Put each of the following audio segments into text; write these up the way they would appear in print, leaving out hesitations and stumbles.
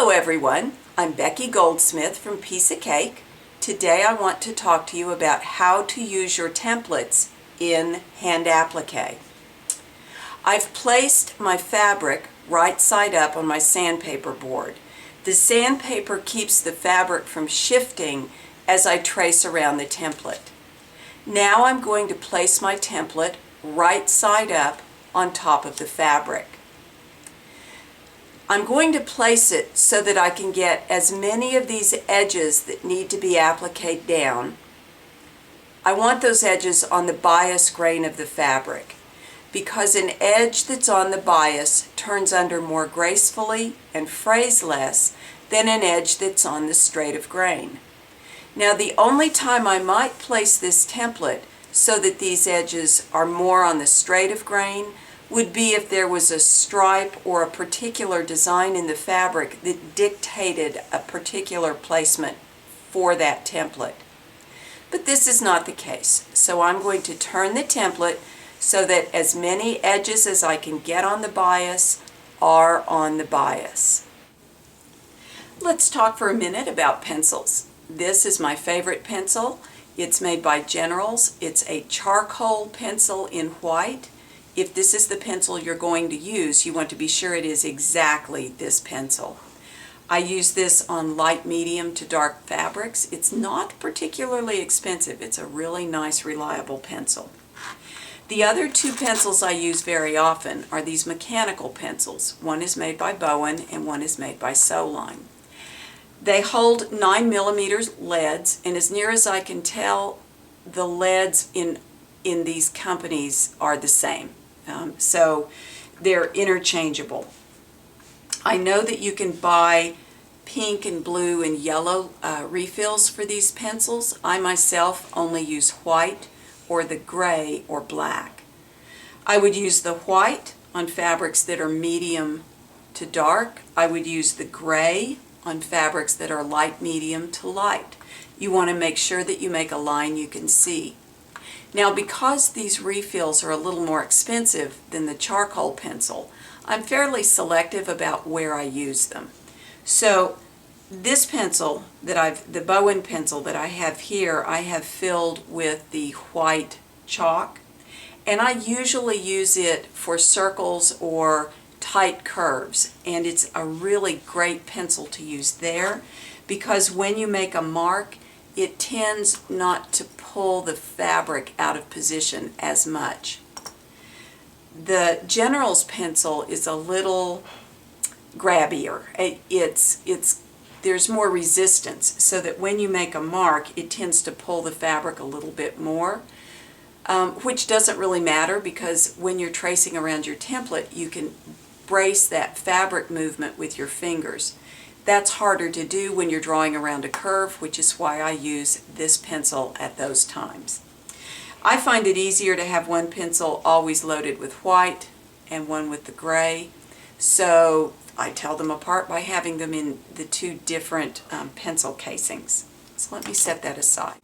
Hello everyone, I'm Becky Goldsmith from Piece of Cake. Today I want to talk to you about how to use your templates in hand applique. I've placed my fabric right side up on my sandpaper board. The sandpaper keeps the fabric from shifting as I trace around the template. Now I'm going to place my template right side up on top of the fabric. I'm going to place it so that I can get as many of these edges that need to be appliqued down. I want those edges on the bias grain of the fabric because an edge that's on the bias turns under more gracefully and frays less than an edge that's on the straight of grain. Now the only time I might place this template so that these edges are more on the straight of grain would be if there was a stripe or a particular design in the fabric that dictated a particular placement for that template. But this is not the case, so I'm going to turn the template so that as many edges as I can get on the bias are on the bias. Let's talk for a minute about pencils. This is my favorite pencil. It's made by Generals. It's a charcoal pencil in white. If this is the pencil you're going to use, you want to be sure it is exactly this pencil. I use this on light medium to dark fabrics. It's not particularly expensive. It's a really nice, reliable pencil. The other two pencils I use very often are these mechanical pencils. One is made by Bowen and one is made by Soline. They hold 9mm leads, and as near as I can tell, the leads in these companies are the same. So they're interchangeable. I know that you can buy pink and blue and yellow refills for these pencils. I myself only use white or the gray or black. I would use the white on fabrics that are medium to dark. I would use the gray on fabrics that are light medium to light. You want to make sure that you make a line you can see. Now, because these refills are a little more expensive than the charcoal pencil, I'm fairly selective about where I use them. So this pencil the Bowen pencil that I have here, I have filled with the white chalk, and I usually use it for circles or tight curves, and it's a really great pencil to use there because when you make a mark, it tends not to pull the fabric out of position as much. The General's pencil is a little grabbier. There's more resistance, so that when you make a mark, it tends to pull the fabric a little bit more, which doesn't really matter because when you're tracing around your template, you can brace that fabric movement with your fingers. That's harder to do when you're drawing around a curve, which is why I use this pencil at those times. I find it easier to have one pencil always loaded with white and one with the gray, so I tell them apart by having them in the two different pencil casings. So let me set that aside.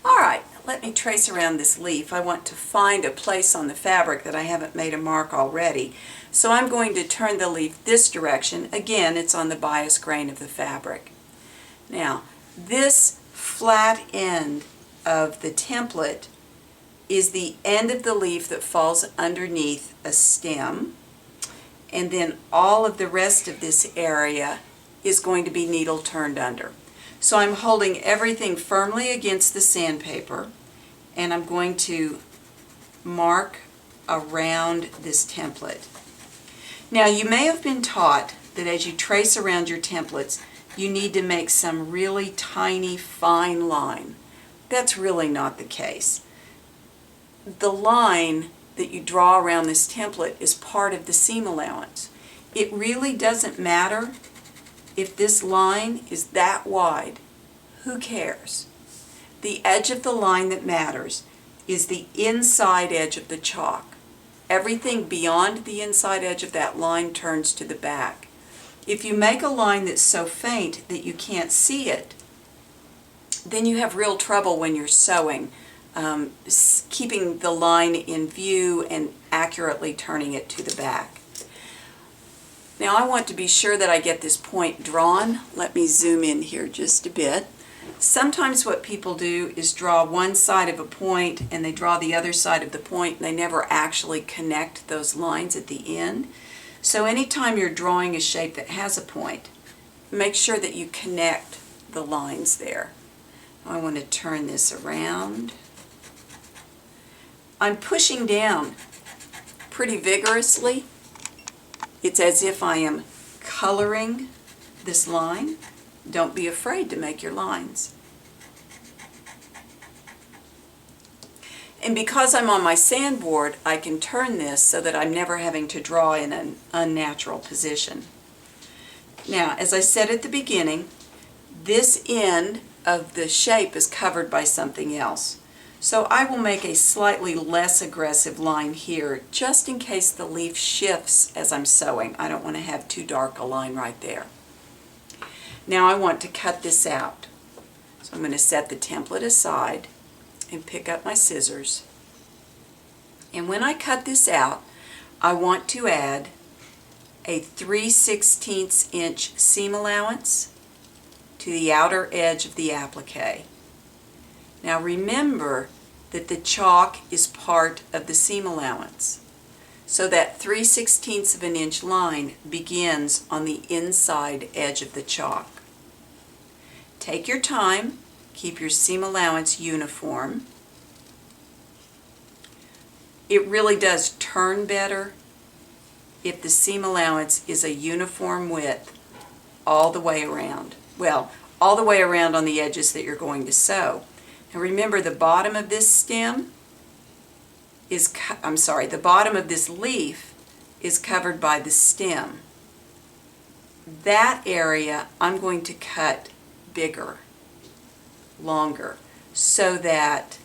All right, let me trace around this leaf. I want to find a place on the fabric that I haven't made a mark already. So I'm going to turn the leaf this direction. Again, it's on the bias grain of the fabric. Now, this flat end of the template is the end of the leaf that falls underneath a stem, and then all of the rest of this area is going to be needle turned under. So I'm holding everything firmly against the sandpaper, and I'm going to mark around this template. Now, you may have been taught that as you trace around your templates, you need to make some really tiny, fine line. That's really not the case. The line that you draw around this template is part of the seam allowance. It really doesn't matter if this line is that wide. Who cares? The edge of the line that matters is the inside edge of the chalk. Everything beyond the inside edge of that line turns to the back. If you make a line that's so faint that you can't see it, then you have real trouble when you're sewing, keeping the line in view and accurately turning it to the back. Now I want to be sure that I get this point drawn. Let me zoom in here just a bit. Sometimes what people do is draw one side of a point and they draw the other side of the point and they never actually connect those lines at the end. So anytime you're drawing a shape that has a point, make sure that you connect the lines there. I want to turn this around. I'm pushing down pretty vigorously. It's as if I am coloring this line. Don't be afraid to make your lines. And because I'm on my sandboard, I can turn this so that I'm never having to draw in an unnatural position. Now, as I said at the beginning, this end of the shape is covered by something else. So I will make a slightly less aggressive line here, just in case the leaf shifts as I'm sewing. I don't want to have too dark a line right there. Now I want to cut this out. So I'm going to set the template aside and pick up my scissors. And when I cut this out, I want to add a 3/16 inch seam allowance to the outer edge of the applique. Now remember that the chalk is part of the seam allowance. So that 3/16 of an inch line begins on the inside edge of the chalk. Take your time, keep your seam allowance uniform. It really does turn better if the seam allowance is a uniform width all the way around. Well, all the way around on the edges that you're going to sew. Now remember, the bottom of this stem is, the bottom of this leaf is covered by the stem. That area I'm going to cut bigger, longer, so that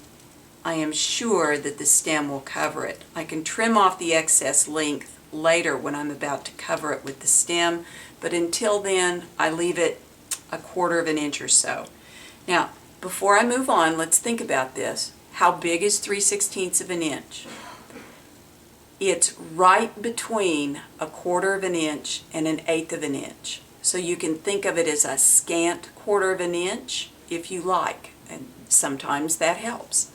I am sure that the stem will cover it. I can trim off the excess length later when I'm about to cover it with the stem, but until then I leave it 1/4 of an inch or so. Now, before I move on, let's think about this. How big is 3/16 of an inch? It's right between 1/4 of an inch and 1/8 of an inch. So you can think of it as a scant 1/4 of an inch if you like, and sometimes that helps.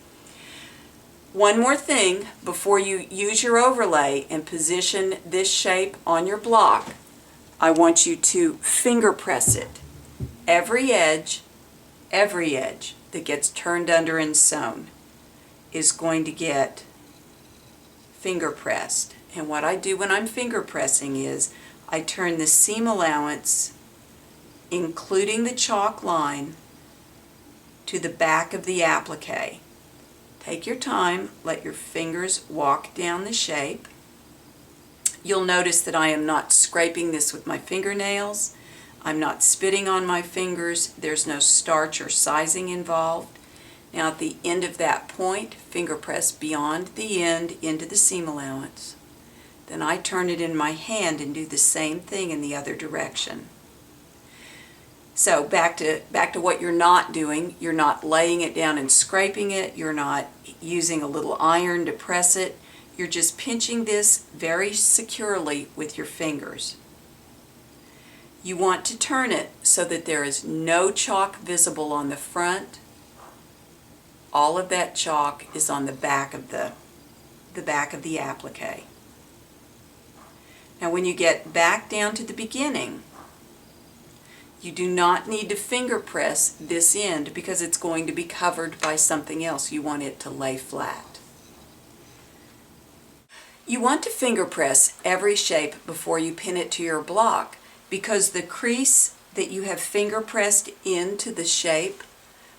One more thing before you use your overlay and position this shape on your block, I want you to finger press it. Every edge that gets turned under and sewn is going to get finger pressed. And what I do when I'm finger pressing is I turn the seam allowance, including the chalk line, to the back of the applique. Take your time, let your fingers walk down the shape. You'll notice that I am not scraping this with my fingernails. I'm not spitting on my fingers. There's no starch or sizing involved. Now at the end of that point, finger press beyond the end into the seam allowance. Then I turn it in my hand and do the same thing in the other direction. So back to what you're not doing. You're not laying it down and scraping it. You're not using a little iron to press it. You're just pinching this very securely with your fingers. You want to turn it so that there is no chalk visible on the front. All of that chalk is on the back of the applique. Now when you get back down to the beginning, you do not need to finger press this end because it's going to be covered by something else. You want it to lay flat. You want to finger press every shape before you pin it to your block, because the crease that you have finger pressed into the shape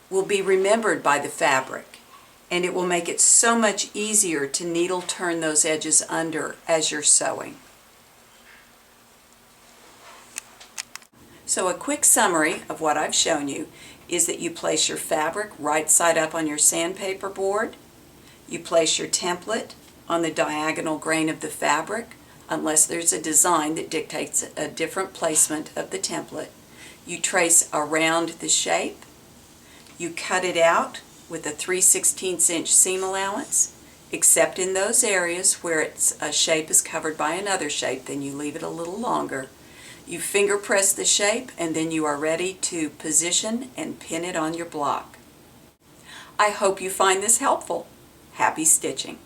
will be remembered by the fabric, and it will make it so much easier to needle turn those edges under as you're sewing. So a quick summary of what I've shown you is that you place your fabric right side up on your sandpaper board. You place your template on the diagonal grain of the fabric, unless there's a design that dictates a different placement of the template. You trace around the shape. You cut it out with a 3/16 inch seam allowance. except in those areas where a shape is covered by another shape. Then you leave it a little longer. You finger press the shape, and then you are ready to position and pin it on your block. I hope you find this helpful. Happy stitching!